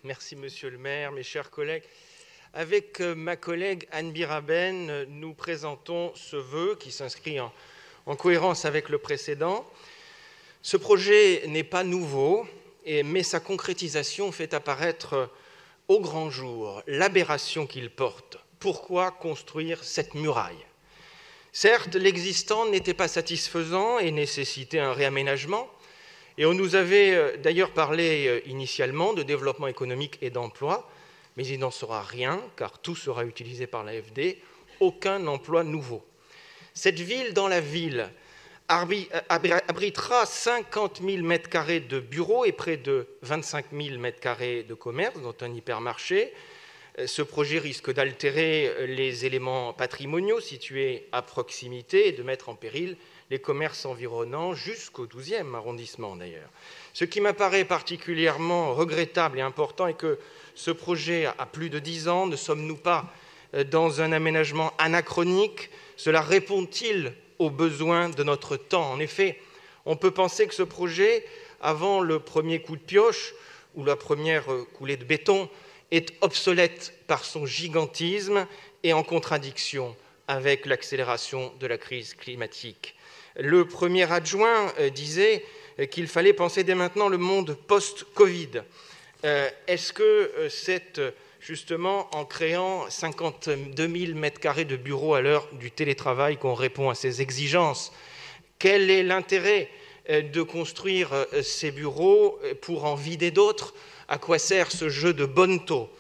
Merci Monsieur le maire, mes chers collègues. Avec ma collègue Anne Biraben, nous présentons ce vœu qui s'inscrit en cohérence avec le précédent. Ce projet n'est pas nouveau, mais sa concrétisation fait apparaître au grand jour l'aberration qu'il porte. Pourquoi construire cette muraille? Certes, l'existant n'était pas satisfaisant et nécessitait un réaménagement. Et on nous avait d'ailleurs parlé initialement de développement économique et d'emploi, mais il n'en sera rien, car tout sera utilisé par l'AFD, aucun emploi nouveau. Cette ville dans la ville abritera 50 000 m² de bureaux et près de 25 000 m² de commerce, dont un hypermarché. Ce projet risque d'altérer les éléments patrimoniaux situés à proximité et de mettre en péril les commerces environnants jusqu'au 12e arrondissement d'ailleurs. Ce qui m'apparaît particulièrement regrettable et important est que ce projet a plus de 10 ans. Ne sommes-nous pas dans un aménagement anachronique? Cela répond-il aux besoins de notre temps? En effet, on peut penser que ce projet, avant le premier coup de pioche ou la première coulée de béton, est obsolète par son gigantisme et en contradiction avec l'accélération de la crise climatique. Le premier adjoint disait qu'il fallait penser dès maintenant le monde post-Covid. Est-ce que c'est justement en créant 52 000 m² de bureaux à l'heure du télétravail qu'on répond à ces exigences? Quel est l'intérêt de construire ces bureaux pour en vider d'autres? À quoi sert ce jeu de bonneteau?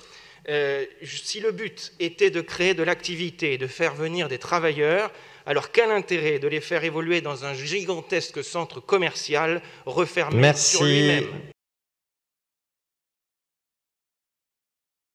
Si le but était de créer de l'activité et de faire venir des travailleurs, alors quel intérêt de les faire évoluer dans un gigantesque centre commercial refermé sur lui-même?